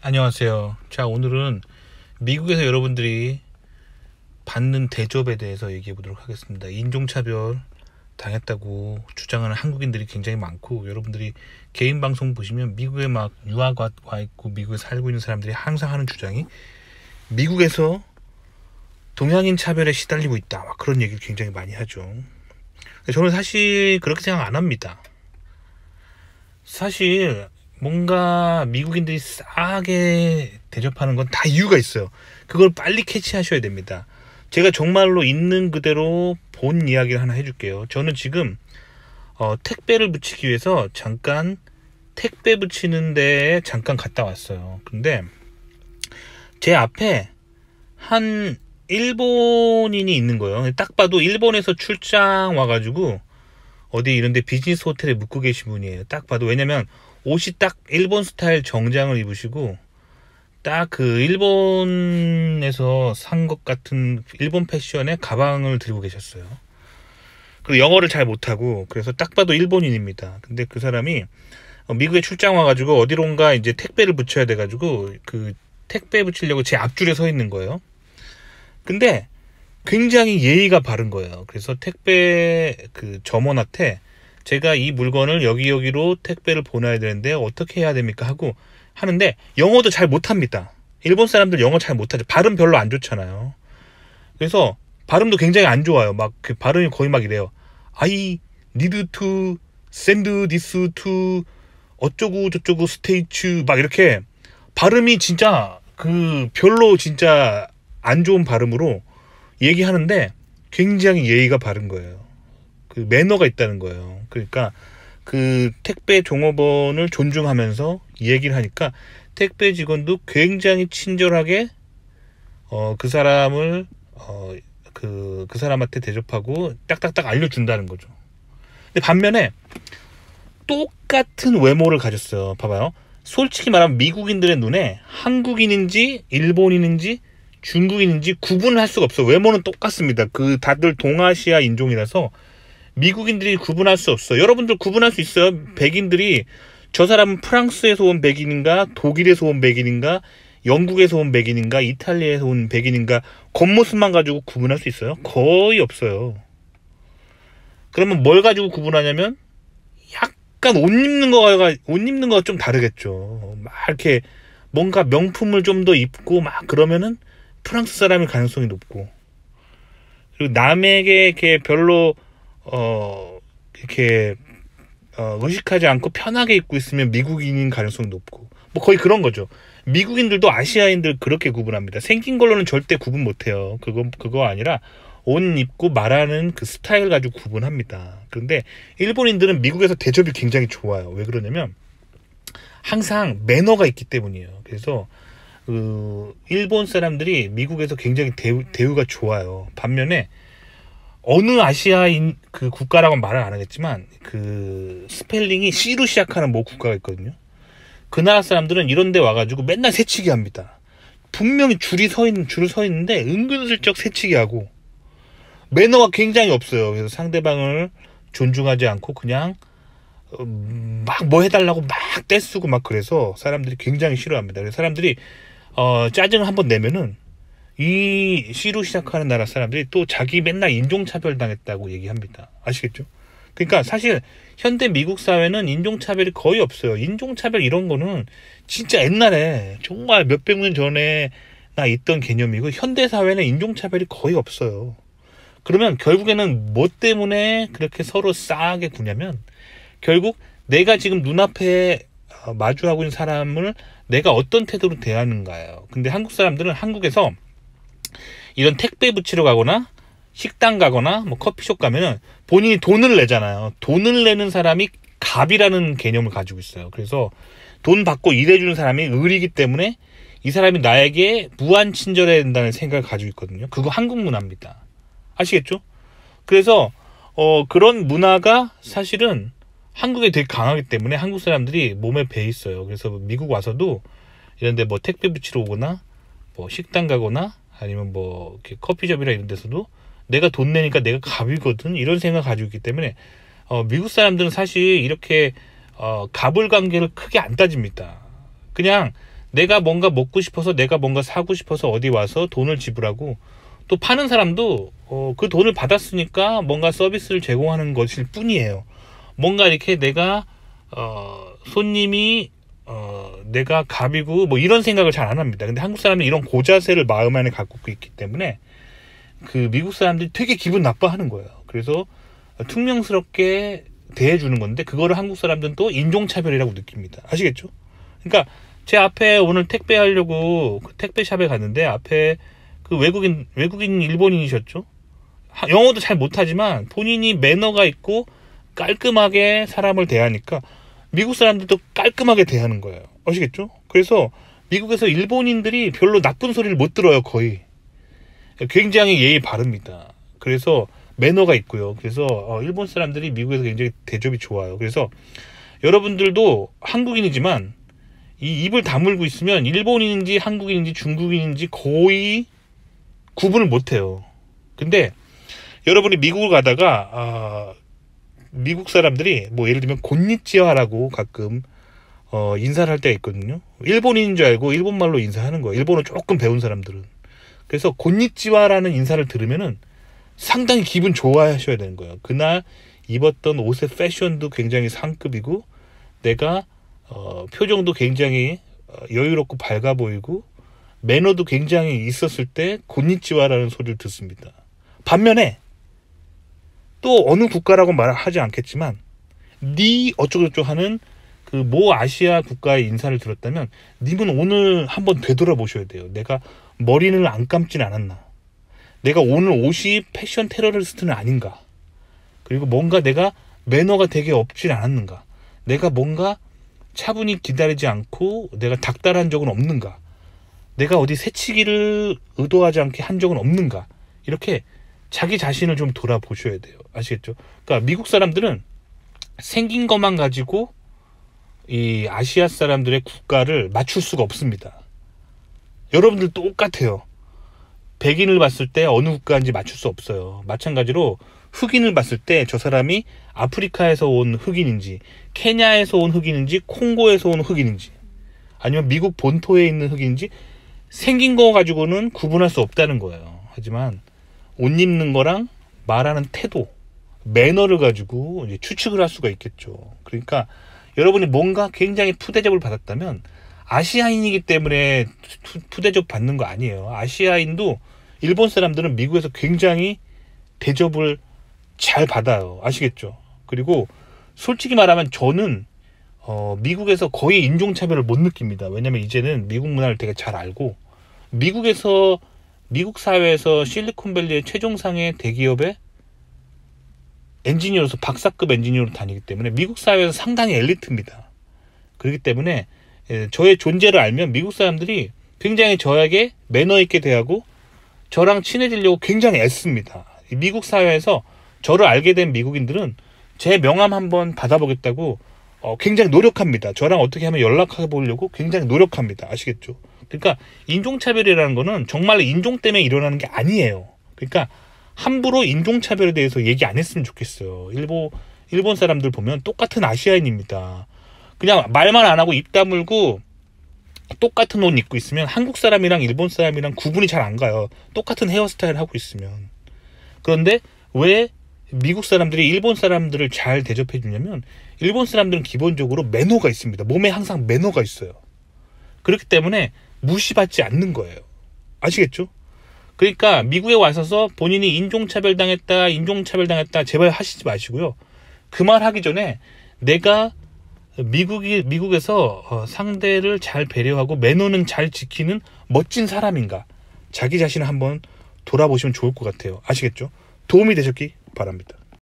안녕하세요. 자, 오늘은 미국에서 여러분들이 받는 대접에 대해서 얘기해 보도록 하겠습니다. 인종차별 당했다고 주장하는 한국인들이 굉장히 많고, 여러분들이 개인 방송 보시면 미국에 막 유학 와 있고 미국에 살고 있는 사람들이 항상 하는 주장이 미국에서 동양인 차별에 시달리고 있다, 막 그런 얘기를 굉장히 많이 하죠. 저는 사실 그렇게 생각 안 합니다. 사실 뭔가 미국인들이 싸게 대접하는 건 다 이유가 있어요. 그걸 빨리 캐치하셔야 됩니다. 제가 정말로 있는 그대로 본 이야기를 하나 해줄게요. 저는 지금 택배를 붙이기 위해서 잠깐 택배 붙이는 데에 잠깐 갔다 왔어요. 근데 제 앞에 한 일본인이 있는 거예요. 딱 봐도 일본에서 출장 와가지고 어디 이런데 비즈니스 호텔에 묵고 계신 분이에요. 딱 봐도. 왜냐면 옷이 딱 일본 스타일 정장을 입으시고 딱 그 일본에서 산 것 같은 일본 패션의 가방을 들고 계셨어요. 그리고 영어를 잘 못하고, 그래서 딱 봐도 일본인입니다. 근데 그 사람이 미국에 출장 와가지고 어디론가 이제 택배를 붙여야 돼가지고 그 택배 붙이려고 제 앞줄에 서 있는 거예요. 근데 굉장히 예의가 바른 거예요. 그래서 택배 그 점원한테 제가 이 물건을 여기로 택배를 보내야 되는데 어떻게 해야 됩니까? 하고 하는데 영어도 잘 못합니다. 일본 사람들 영어 잘 못하죠. 발음 별로 안 좋잖아요. 그래서 발음도 굉장히 안 좋아요. 막 그 발음이 거의 막 이래요. I need to send this to 어쩌고 저쩌고 스테이츠, 막 이렇게 발음이 진짜 그 별로 진짜 안 좋은 발음으로 얘기하는데 굉장히 예의가 바른 거예요. 그 매너가 있다는 거예요. 그러니까 그 택배 종업원을 존중하면서 얘기를 하니까 택배 직원도 굉장히 친절하게 그 사람을 그 사람한테 대접하고 딱딱딱 알려준다는 거죠. 근데 반면에 똑같은 외모를 가졌어요. 봐봐요. 솔직히 말하면 미국인들의 눈에 한국인인지 일본인인지 중국인인지 구분을 할 수가 없어. 외모는 똑같습니다. 그 다들 동아시아 인종이라서 미국인들이 구분할 수 없어. 여러분들 구분할 수 있어요. 백인들이 저 사람은 프랑스에서 온 백인인가, 독일에서 온 백인인가, 영국에서 온 백인인가, 이탈리아에서 온 백인인가, 겉모습만 가지고 구분할 수 있어요? 거의 없어요. 그러면 뭘 가지고 구분하냐면 약간 옷 입는 거가 좀 다르겠죠. 막 이렇게 뭔가 명품을 좀 더 입고 막 그러면은 프랑스 사람일 가능성이 높고, 그리고 남에게 이렇게 별로 이렇게 의식하지 않고 편하게 입고 있으면 미국인인 가능성이 높고, 뭐 거의 그런 거죠. 미국인들도 아시아인들 그렇게 구분합니다. 생긴 걸로는 절대 구분 못해요. 그거 아니라 옷 입고 말하는 그 스타일 가지고 구분합니다. 그런데 일본인들은 미국에서 대접이 굉장히 좋아요. 왜 그러냐면 항상 매너가 있기 때문이에요. 그래서 일본 사람들이 미국에서 굉장히 대우가 좋아요. 반면에 어느 아시아인 그 국가라고는 말을 안 하겠지만 그 스펠링이 C로 시작하는 뭐 국가가 있거든요. 그 나라 사람들은 이런 데 와가지고 맨날 새치기 합니다. 분명히 줄을 서 있는데 은근슬쩍 새치기 하고 매너가 굉장히 없어요. 그래서 상대방을 존중하지 않고 그냥 막 뭐 해달라고 막 떼쓰고 막, 그래서 사람들이 굉장히 싫어합니다. 그래서 사람들이 짜증을 한번 내면은 이 C로 시작하는 나라 사람들이 또 자기 맨날 인종차별 당했다고 얘기합니다. 아시겠죠? 그러니까 사실 현대 미국 사회는 인종차별이 거의 없어요. 인종차별 이런 거는 진짜 옛날에 정말 몇백 년 전에 나 있던 개념이고, 현대 사회는 인종차별이 거의 없어요. 그러면 결국에는 뭐 때문에 그렇게 서로 싸게 구냐면, 결국 내가 지금 눈앞에 마주하고 있는 사람을 내가 어떤 태도로 대하는가예요. 근데 한국 사람들은 한국에서 이런 택배 붙이러 가거나 식당 가거나 뭐 커피숍 가면은 본인이 돈을 내잖아요. 돈을 내는 사람이 갑이라는 개념을 가지고 있어요. 그래서 돈 받고 일해주는 사람이 을이기 때문에 이 사람이 나에게 무한 친절해야 된다는 생각을 가지고 있거든요. 그거 한국 문화입니다. 아시겠죠? 그래서 그런 문화가 사실은 한국에 되게 강하기 때문에 한국 사람들이 몸에 배 있어요. 그래서 미국 와서도 이런데 뭐 택배 붙이러 오거나 뭐 식당 가거나 아니면 뭐 이렇게 커피숍이나 이런 데서도 내가 돈 내니까 내가 갑이거든, 이런 생각 가지고 있기 때문에 미국 사람들은 사실 이렇게 갑을 관계를 크게 안 따집니다. 그냥 내가 뭔가 먹고 싶어서, 내가 뭔가 사고 싶어서 어디 와서 돈을 지불하고, 또 파는 사람도 그 돈을 받았으니까 뭔가 서비스를 제공하는 것일 뿐이에요. 뭔가 이렇게 내가 손님이 내가 갑이고 뭐 이런 생각을 잘 안 합니다. 근데 한국 사람은 이런 고자세를 마음 안에 갖고 있기 때문에 그 미국 사람들이 되게 기분 나빠하는 거예요. 그래서 퉁명스럽게 대해주는 건데, 그거를 한국 사람들은 또 인종차별이라고 느낍니다. 아시겠죠? 그러니까 제 앞에 오늘 택배하려고 그 택배샵에 갔는데, 앞에 그 외국인 일본인이셨죠? 영어도 잘 못하지만 본인이 매너가 있고 깔끔하게 사람을 대하니까 미국 사람들도 깔끔하게 대하는 거예요. 아시겠죠? 그래서 미국에서 일본인들이 별로 나쁜 소리를 못 들어요. 거의 굉장히 예의 바릅니다. 그래서 매너가 있고요. 그래서 일본 사람들이 미국에서 굉장히 대접이 좋아요. 그래서 여러분들도 한국인이지만 이 입을 다물고 있으면 일본인인지 한국인인지 중국인인지 거의 구분을 못해요. 근데 여러분이 미국을 가다가 미국 사람들이 뭐 예를 들면 곤니찌와라고 가끔 인사를 할 때가 있거든요. 일본인인 줄 알고 일본말로 인사하는 거예요. 일본어 조금 배운 사람들은. 그래서 곤니찌와라는 인사를 들으면은 상당히 기분 좋아하셔야 되는 거예요. 그날 입었던 옷의 패션도 굉장히 상급이고, 내가 표정도 굉장히 여유롭고 밝아 보이고, 매너도 굉장히 있었을 때 곤니찌와라는 소리를 듣습니다. 반면에 또 어느 국가라고 말하지 않겠지만 니 어쩌고저쩌고 하는 그 모 아시아 국가의 인사를 들었다면 님은 오늘 한번 되돌아보셔야 돼요. 내가 머리를 안 감진 않았나, 내가 오늘 옷이 패션 테러리스트는 아닌가, 그리고 뭔가 내가 매너가 되게 없진 않았는가, 내가 뭔가 차분히 기다리지 않고 내가 닥달한 적은 없는가, 내가 어디 새치기를 의도하지 않게 한 적은 없는가, 이렇게 자기 자신을 좀 돌아보셔야 돼요. 아시겠죠? 그러니까 미국 사람들은 생긴 것만 가지고 이 아시아 사람들의 국가를 맞출 수가 없습니다. 여러분들 똑같아요. 백인을 봤을 때 어느 국가인지 맞출 수 없어요. 마찬가지로 흑인을 봤을 때 저 사람이 아프리카에서 온 흑인인지, 케냐에서 온 흑인인지, 콩고에서 온 흑인인지, 아니면 미국 본토에 있는 흑인인지 생긴 거 가지고는 구분할 수 없다는 거예요. 하지만 옷 입는 거랑 말하는 태도, 매너를 가지고 이제 추측을 할 수가 있겠죠. 그러니까 여러분이 뭔가 굉장히 푸대접을 받았다면 아시아인이기 때문에 푸대접 받는 거 아니에요. 아시아인도 일본 사람들은 미국에서 굉장히 대접을 잘 받아요. 아시겠죠? 그리고 솔직히 말하면 저는 미국에서 거의 인종차별을 못 느낍니다. 왜냐면 이제는 미국 문화를 되게 잘 알고, 미국 사회에서 실리콘밸리의 최정상의 대기업의 엔지니어로서 박사급 엔지니어로 다니기 때문에 미국 사회에서 상당히 엘리트입니다. 그렇기 때문에 저의 존재를 알면 미국 사람들이 굉장히 저에게 매너 있게 대하고 저랑 친해지려고 굉장히 애씁니다. 미국 사회에서 저를 알게 된 미국인들은 제 명함 한번 받아보겠다고 굉장히 노력합니다. 저랑 어떻게 하면 연락해 보려고 굉장히 노력합니다. 아시겠죠? 그러니까 인종차별이라는 거는 정말 인종 때문에 일어나는 게 아니에요. 그러니까 함부로 인종차별에 대해서 얘기 안 했으면 좋겠어요. 일본 사람들 보면 똑같은 아시아인입니다. 그냥 말만 안 하고 입 다물고 똑같은 옷 입고 있으면 한국 사람이랑 일본 사람이랑 구분이 잘 안 가요. 똑같은 헤어스타일 하고 있으면. 그런데 왜 미국 사람들이 일본 사람들을 잘 대접해 주냐면, 일본 사람들은 기본적으로 매너가 있습니다. 몸에 항상 매너가 있어요. 그렇기 때문에 무시받지 않는 거예요. 아시겠죠? 그러니까 미국에 와서 본인이 인종차별 당했다 제발 하시지 마시고요. 그 말 하기 전에 내가 미국에서 상대를 잘 배려하고 매너는 잘 지키는 멋진 사람인가, 자기 자신을 한번 돌아보시면 좋을 것 같아요. 아시겠죠? 도움이 되셨기 바랍니다.